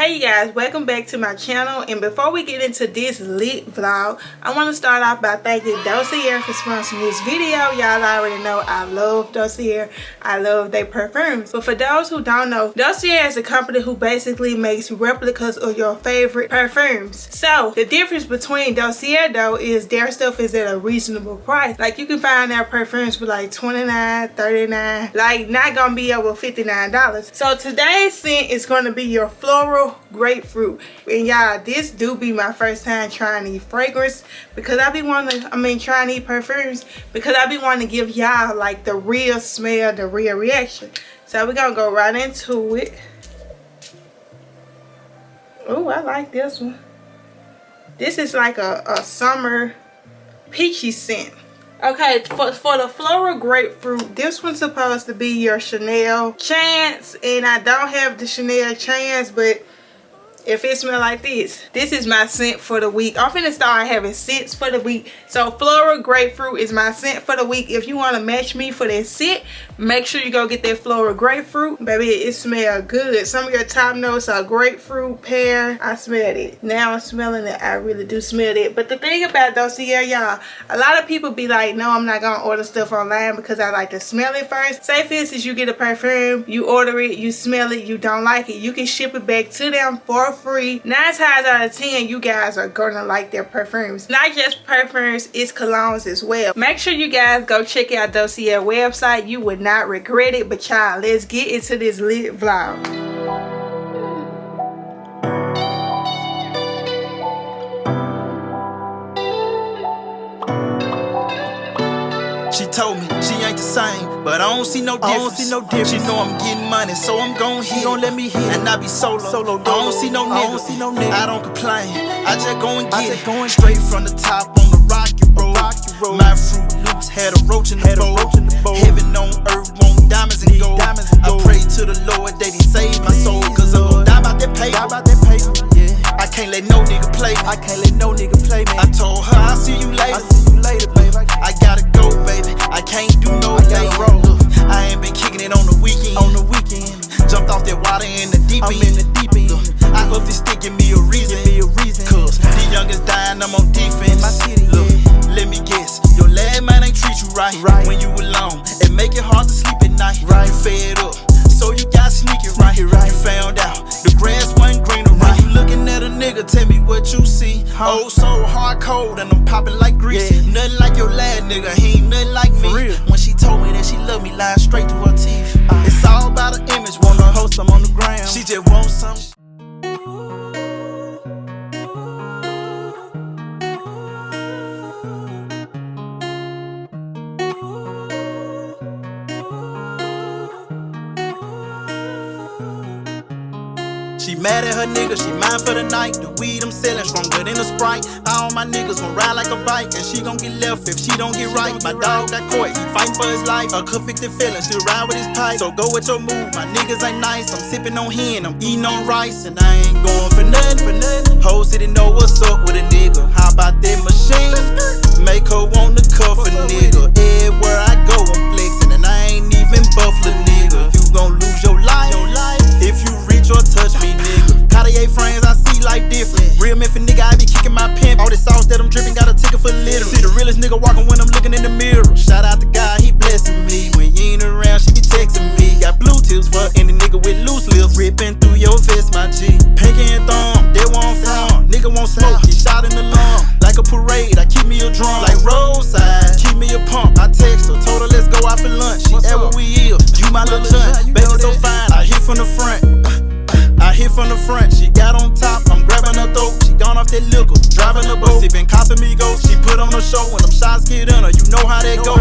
Hey you guys, welcome back to my channel. And before we get into this lit vlog, I want to start off by thanking Dossier for sponsoring this video. Y'all already know I love Dossier. I love their perfumes. But for those who don't know, Dossier is a company who basically makes replicas of your favorite perfumes. So the difference between Dossier though is their stuff is at a reasonable price. Like you can find their perfumes for like $29, $39, like not gonna be over $59. So today's scent is gonna be your floral grapefruit. And y'all, this do be my first time trying these fragrance because I be wanting to, trying these perfumes because I be wanting to give y'all like the real smell, the real reaction. So we're gonna go right into it. Oh, I like this one. This is like a summer peachy scent. Okay, for the floral grapefruit, this one's supposed to be your Chanel Chance, and I don't have the Chanel Chance, but if it smells like this is my scent for the week. I'm finna start having scents for the week. So floral grapefruit is my scent for the week. If you want to match me for that scent, make sure you go get that floral grapefruit. Baby, it smells good. Some of your top notes are grapefruit, pear. I smelled it. Now I'm smelling it. I really do smell it. But the thing about Dossier, y'all, a lot of people be like, no, I'm not gonna order stuff online because I like to smell it first. Say for instance, you get a perfume, you order it, you smell it, you don't like it, you can ship it back to them for free. 9 times out of 10 you guys are gonna like their perfumes. Not just perfumes, it's colognes as well. Make sure you guys go check out Dossier website. You would not regret it. But y'all, let's get into this lit vlog. She told me she ain't the same, but I don't see no difference. She know I'm getting money, so I'm gon' hit. Let me hit, and I be solo. I don't see no nigga. I don't complain. I just go and get it. Straight from the top on the rocky road. My Fruit Loops had a roach in the bowl. Heaven on earth, want diamonds and gold. I pray to the Lord that He save my soul, 'cause I'm gon' die about that paper. Yeah. I can't let no nigga play me. I told her I'll see you later. Baby. I gotta go, baby. I can't do no late. Look, I ain't been kicking it on the weekend. Jumped off that water in the deep end. Look, I hope this stick give me a reason. 'Cause the youngest dying, I'm on defense. Look, let me guess, your lad man ain't treat you right. When you alone, it make it hard to sleep at night. You fed up, so you got sneaky right. You found out the grass wasn't greener right. You looking at a nigga, tell me what you see. Oh, so hard cold and I'm popping like grease. Nothing like your lad nigga, he ain't nothing like me. When she told me that she loved me, lying straight to her teeth. It's all about an image, wanna post them on the gram. She just wants some. She mad at her nigga, she mine for the night. The weed I'm selling stronger than a Sprite. All my niggas gon' ride like a bike, and she gon' get left if she don't get right. My dog got caught, he fighting for his life. A convicted felon still ride with his pipe. So go with your move, my niggas ain't nice. I'm sipping on hen, I'm eating on rice, and I ain't going for nothing. Whole city know what's up with a nigga. How about that machine? Make her want to cuff a nigga. Everywhere I go I'm flexing, and I ain't even buffalo nigga. You gon' lose your life if you reach or touch me, nigga. Cartier frames, I see life different. Real Memphis nigga, I be kicking my pimp. All this sauce that I'm dripping, got a ticket for litter. See the realest nigga walking when I'm looking in the mirror. Shout out to God, he blessing me. When you ain't around, she be texting me. Got blue tips for any nigga with loose lips. Ripping through your vest, my G. Pinky and thumb, that where I'm from. Nigga won't smoke, he shot in the lung. Like a parade, I keep me a drum. Like roadside, keep me a pump. I text her, told her let's go out for lunch. She at where we is, you my little junk. Baby so fine, I hit from the front. She got on top, I'm grabbing her throat. She gone off that liquor, driving the boat. Sipping Casamigos, she put on a show. When them shots get in her, you know how that go.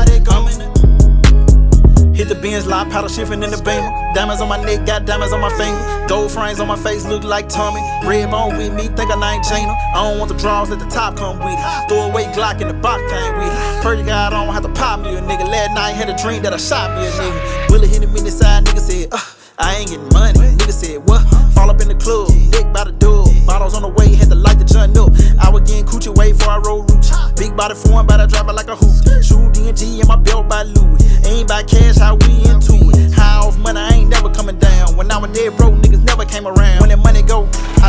Hit the Benz lot, paddle shifting in the Beamer. Diamonds on my neck, got diamonds on my finger. Gold frames on my face, look like Tommy. Red bone with me, think I named Gina. I don't want the draws, let the top come with it. Throw away Glock in the box came with it. Purdy God, I don't have to pop me a nigga. Last night had a dream that I shot me a nigga. Bullet hit him in the side, nigga said, I ain't getting money. Nigga said, what? Fall up in the club, dick by the door. Bottles on the way, had to light the joint up. I was getting coochie way before I roll roots. Big body foreign, but I drive it like a hoop. Shoe D&G and my belt by Louis. Ain't by cash, how we into it. High off money, I ain't never coming down. When I was dead broke, niggas never came around. When that money go, I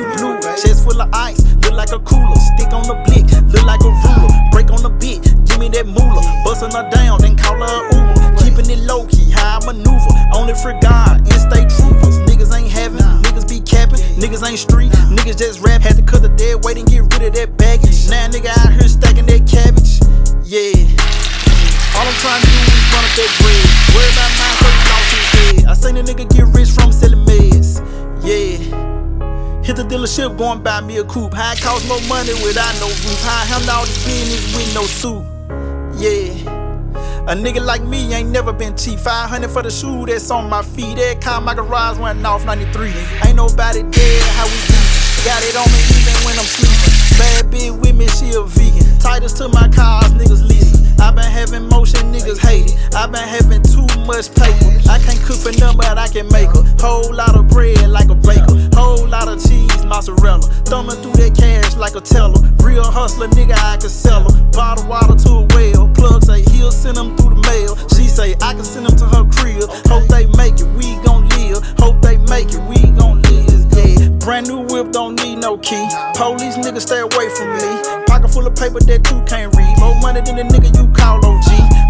you blue. Chest full of ice, look like a cooler. Stick on the blick, look like a ruler. Break on the bit, give me that moolah. Bustin' her down, then call her Uber. Keeping it low key, how I maneuver. Only for God and state troopers. Niggas ain't having, niggas be capping. Niggas ain't street, niggas just rap. Had to cut the dead weight and get rid of that baggage. Now nigga out here stacking that cabbage. Yeah. All I'm trying to do is run up that bread. Worry about mine, so he lost his head. I seen a nigga get rich from selling meds. Yeah. Hit the dealership, go and buy me a coupe. How it cost more money without no roof? How I handle all this business with no suit? Yeah. A nigga like me ain't never been cheap. 500 for the shoe that's on my feet. Every time my garage went off 93. Ain't nobody dead, how we do. Got it on me even when I'm sleeping. Bad bitch with me, she a vegan. Titles to my cars, niggas leasing. I been having motion, niggas hate it. I been having too much paper. I can't cook for nothing, but I can make a whole lot of bread like a baker. Whole lot of cheese, mozzarella. Thumbing through that cash like a teller. Real hustler, nigga, I can sell her. Bottle water to a well. Plug say he'll send them through the mail. She say I can send them to her crib. Hope they make it, we gon' live. Hope they make it, we gon' live. Yeah. Brand new whip, don't need no key. Police niggas stay away from me. Pocket full of paper that you can't read. More money than the nigga you call OG.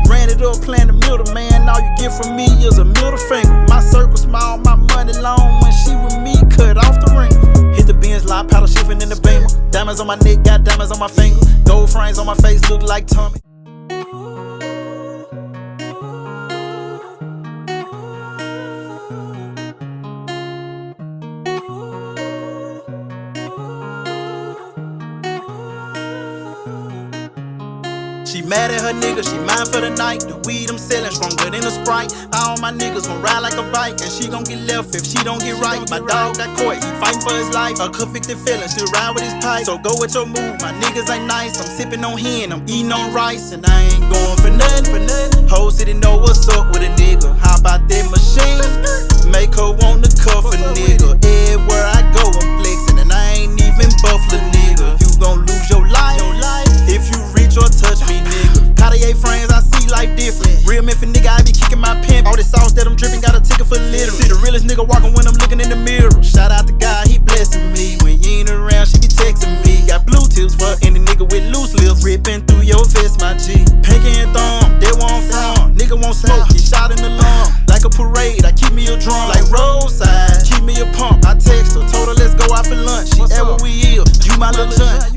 Ran it up, playing the middle, man. All you get from me is a middle finger. My circle small, my money long. When she with me, cut off the ring. Hit the Benz lot, paddle shifting in the Beamer. Diamonds on my neck, got diamonds on my finger. Gold frames on my face, look like Tommy. She mad at her nigga, she mine for the night. The weed I'm selling stronger than a Sprite. All my niggas gon' ride like a bike, and she gon' get left if she don't get right. My dog got caught, he fighting for his life. A convicted felon, still ride with his pipe. So go with your move, my niggas ain't nice. I'm sipping on hen, I'm eating on rice, and I ain't going for nothing. Whole city know what's up with a nigga. How about that machine? Make her want to cuff a nigga. Everywhere I go, I'm flexing, and I ain't even buffalo nigga. You gon' lose your life if you reach or touch me, nigga. Cartier frames, I see life different. Real Memphis nigga, I be kicking my pimp. All this sauce that I'm dripping, got a ticket for littering. See the realest nigga walking when I'm looking in the mirror. Shout out to God, he blessing me. When you ain't around, she be texting me. Got blue tips for any nigga with loose lips. Ripping through your vest, my G. Pinky and thumb, they where I'm from. Nigga won't smoke, he shot in the lung. Like a parade, I keep me a drum. Like roadside, keep me a pump. I text her, told her let's go out for lunch. She ever we ill, you my little junk.